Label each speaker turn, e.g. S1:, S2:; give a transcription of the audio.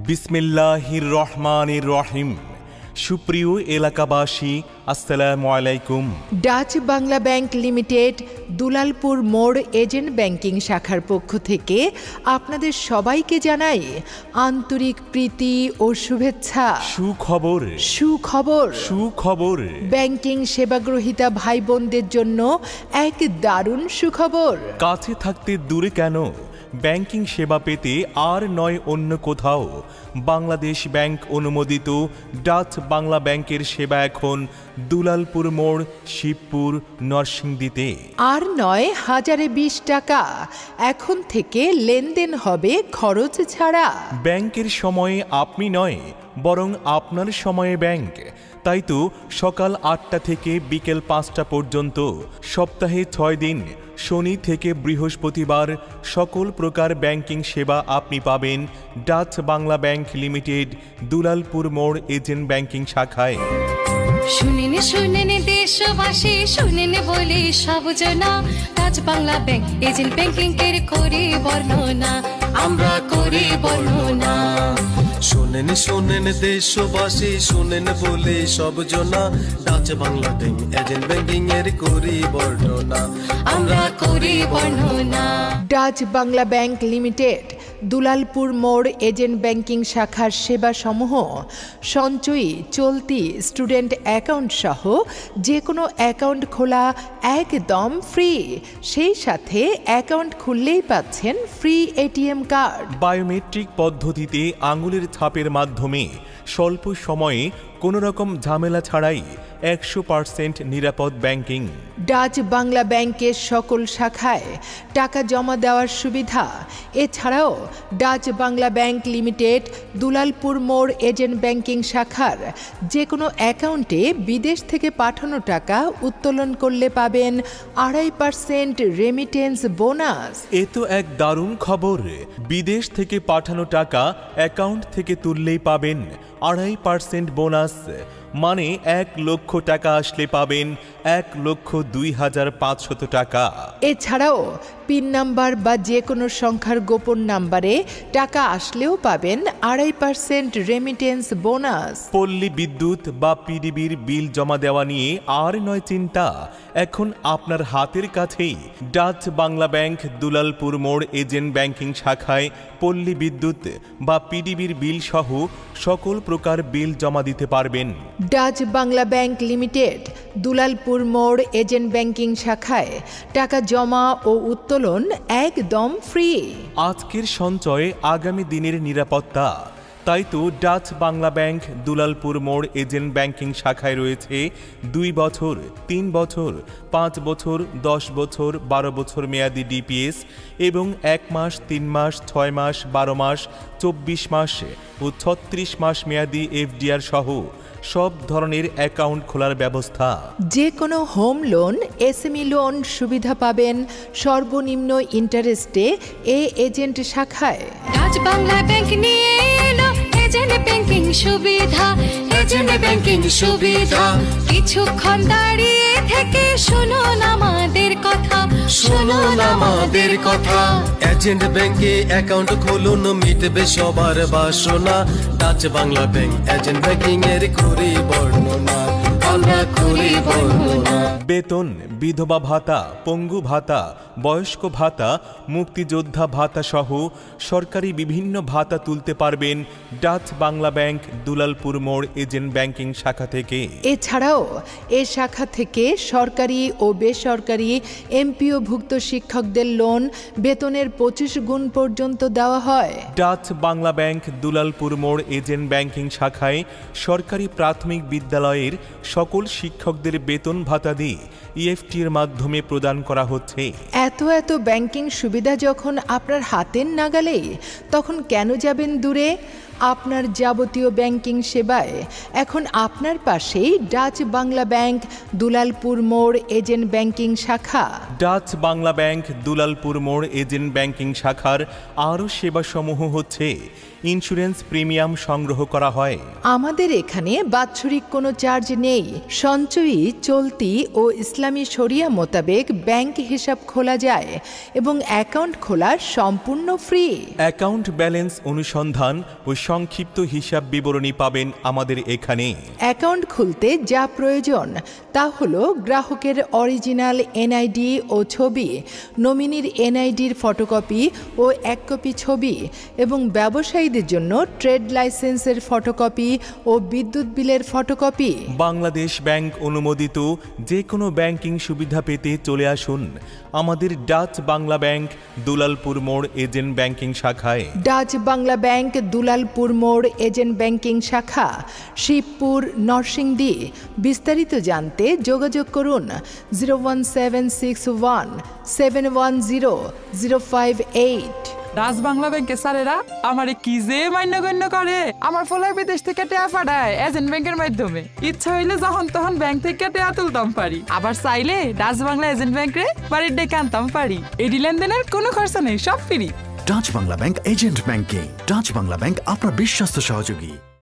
S1: বিসমিল্লাহির রহমানির রহিম। সুপ্রিয় এলাকাবাসী, আসসালামু আলাইকুম।
S2: Dutch Bangla bank limited Dulalpur মোড় এজেন্ট ব্যাংকিং শাখার পক্ষ থেকে আপনাদের সবাইকে জানাই আন্তরিক প্রীতি ও শুভেচ্ছা।
S1: সুখবর
S2: সুখবর
S1: সুখবর
S2: ব্যাংকিং সেবাগ্রহীতা ভাই বোনদের জন্য এক দারুণ সুখবর।
S1: কাছে থাকতে দূরে কেন, ব্যাংকিং সেবা পেতে আর নয় অন্য কোথাও। বাংলাদেশ ব্যাংক অনুমোদিত ডাচ বাংলা ব্যাংকের সেবা এখন দুলালপুর মোড়, শিবপুর, নরসিংদীতে।
S2: আর নয় 1020 টাকা, এখন থেকে লেনদেন হবে খরচ ছাড়া।
S1: ব্যাংকের সময়ে আপনি নয়, বরং আপনার সময়ে ব্যাংক। তাই তো সকাল 8টা থেকে বিকেল 5টা পর্যন্ত সপ্তাহে 6 দিন, শনি থেকে বৃহস্পতিবার সকল প্রকার ব্যাংকিং সেবা আপনি পাবেন Dutch Bangla bank limited Dulalpur মোড় এজেন্ট ব্যাংকিং শাখায়।
S3: শুনেন শুনেন দেশবাসী, শুনেন বলি সব জনা, Dutch Bangla bank agent banking এর করি বর্ণনা, আমরা করি বর্ণনা।
S4: শোনেন শোনেন দেশবাসী, শোনেন বলে সব জনা, Dutch Bangla bank agent banking এর করি বর্ণনা,
S3: আমরা করি বর্ণনা।
S2: Dutch Bangla bank limited Dulalpur মোড় এজেন্ট ব্যাংকিং শাখার সেবাসমূহ সঞ্চয়ী, চলতি, স্টুডেন্ট অ্যাকাউন্ট সহ যে কোনো অ্যাকাউন্ট খোলা একদম ফ্রি। সেই সাথে অ্যাকাউন্ট খুললেই পাচ্ছেন ফ্রি এটিএম কার্ড।
S1: বায়োমেট্রিক পদ্ধতিতে আঙুলের ছাপের মাধ্যমে স্বল্প সময়ে কোনো রকম ঝামেলা ছাড়াই 100% নিরাপদ ব্যাংকিং।
S2: ডাচ বাংলা ব্যাংকের সকল শাখায় টাকা জমা দেওয়ার সুবিধা। এছাড়াও Dutch Bangla bank limited Dulalpur মোড় এজেন্ট ব্যাংকিং শাখার যে কোনো অ্যাকাউন্টে বিদেশ থেকে পাঠানো টাকা উত্তোলন করলে পাবেন 2.5% রেমিটেন্স বোনাস।
S1: এ তো এক দারুণ খবর। বিদেশ থেকে পাঠানো টাকা অ্যাকাউন্ট থেকে তুললেই পাবেন 2.5% বোনাস, মানে 1 লক্ষ টাকা আসলে পাবেন 1,02,500 টাকা।
S2: এছাড়াও পিন নাম্বার বা যে কোনো সংখ্যার গোপন নাম্বারে টাকা আসলেও পাবেন 2.5% রেমিটেন্স বোনাস।
S1: পল্লী বিদ্যুৎ বা পিডিবির বিল জমা দেওয়া নিয়ে আর নয় চিন্তা, এখন আপনার হাতের কাছেই ডাচ বাংলা ব্যাংক দুলালপুর মোড় এজেন্ট ব্যাংকিং শাখায় পল্লী বিদ্যুৎ বা পিডিবির বিল সহ সকল প্রকার বিল জমা দিতে পারবেন।
S2: Dutch Bangla bank limited Dulalpur মোড় এজেন্ট ব্যাংকিং শাখায় টাকা জমা ও উত্তোলন একদম ফ্রি।
S1: আজকের সঞ্চয় আগামী দিনের নিরাপত্তা। তাই তো ডাচ বাংলা ব্যাংক দুলালপুর মোড় এজেন্ট ব্যাংকিং শাখায় রয়েছে 2 বছর, 3 বছর, 5 বছর, 10 বছর, 12 বছর মেয়াদি ডিপিএস এবং 1 মাস, 3 মাস, 6 মাস, 12 মাস, 24 মাস ও 36 মাস মেয়াদি এফডিআর সহ সব ধরনের অ্যাকাউন্ট খোলার ব্যবস্থা। যে
S2: কোনো হোম লোন, এসএমই লোন সুবিধা পাবেন সর্বনিম্ন ইন্টারেস্টে এ এজেন্ট শাখায়।
S3: ডাচ বাংলা ব্যাংক নিয়ে এলো এজেন্ট ব্যাংকিং সুবিধা, এজেন্ট ব্যাংকিং সুবিধা। কিছুক্ষণ দাঁড়িয়ে থেকে শুনুন আমাদের কথা, শুনুন আমাদের কথা।
S4: এজেন্ট ব্যাংকে অ্যাকাউন্ট খুলুন, মিটবে সবার বাসনা, Dutch Bangla bank agent banking এর করি বর্ণনা, আমরা করি বর্ণনা।
S1: বেতন, বিধবা ভাতা, পঙ্গু ভাতা, বয়স্ক ভাতা, মুক্তিযোদ্ধা ভাতা সহ সরকারি বিভিন্ন ভাতা তুলতে পারবেন ডাচ বাংলা ব্যাংক দুলালপুর মোড় এজেন্ট ব্যাংকিং শাখা থেকে।
S2: এছাড়াও এ শাখা থেকে সরকারি ও বেসরকারি এমপিওভুক্ত শিক্ষকদের লোন বেতনের 25 গুণ পর্যন্ত দেওয়া হয়।
S1: ডাচ বাংলা ব্যাংক দুলালপুর মোড় এজেন্ট ব্যাংকিং শাখায় সরকারি প্রাথমিক বিদ্যালয়ের সকল শিক্ষকদের বেতন ভাতা দিয়ে ইএফটি এর মাধ্যমে প্রদান করা হচ্ছে।
S2: এত ব্যাংকিং সুবিধা যখন আপনার হাতের নাগালে, তখন কেন যাবেন দূরে? আপনার যাবতীয় ব্যাংকিং সেবায় এখন আপনার পাশেই ডাচ বাংলা ব্যাংক দুলালপুর মোড় এজেন্ট ব্যাংকিং শাখা।
S1: ডাচ বাংলা ব্যাংক দুলালপুর মোড় এজেন্ট ব্যাংকিং শাখার আরও সেবাসমূহ হচ্ছে ইন্স্যুরেন্স প্রিমিয়াম সংগ্রহ করা হয়।
S2: আমাদের এখানে বাৎসরিক কোনো চার্জ নেই। সঞ্চয়ী, চলতি ও ইসলামী শরিয়া মোতাবেক ব্যাংক হিসাব খোলা যায় এবং অ্যাকাউন্ট খোলা সম্পূর্ণ ফ্রি।
S1: অ্যাকাউন্ট ব্যালেন্স অনুসন্ধান ও সংক্ষিপ্ত হিসাব বিবরণী পাবেন আমাদের এখানে।
S2: অ্যাকাউন্ট খুলতে যা প্রয়োজন তা হলো গ্রাহকের অরিজিনাল এনআইডি ও ছবি, নমিনির এনআইডির ফটোকপি ও 1 কপি ছবি এবং ব্যবসায়ীদের জন্য ট্রেড লাইসেন্সের ফটোকপি ও বিদ্যুৎ বিলের ফটোকপি।
S1: বাংলাদেশ ব্যাংক অনুমোদিত যে কোনো ব্যাংকিং সুবিধা পেতে চলে আসুন আমাদের ডাচ বাংলা ব্যাংক দুলালপুর মোড় এজেন্ট ব্যাংকিং শাখায়।
S2: ডাচ বাংলা ব্যাংক দুলালপুর মোড় এজেন্ট ব্যাংকিং শাখা, শিবপুর, নরসিংদী। বিস্তারিত জানতে যোগাযোগ করুন 01761 710 058।
S5: ডাচ বাংলা ব্যাংকের স্যারেরা আমারে কি যে মান্যগণ্য করে। আমার ফলায় বিদেশ থেকে টাকা পাঠায় এজেন্ট ব্যাংকের মাধ্যমে। ইচ্ছা হইলে যখন তখন ব্যাংক থেকে টাকা তুলতাম পারি, আবার চাইলে ডাচ বাংলা এজেন্ট ব্যাংকে বাড়ির ডেকে আনতাম পারি। এই লেনদেনের কোনো খরচা নেই, সব free.
S6: Dutch Bangla bank agent banking. Dutch Bangla bank আপনার বিশ্বস্ত সহযোগী।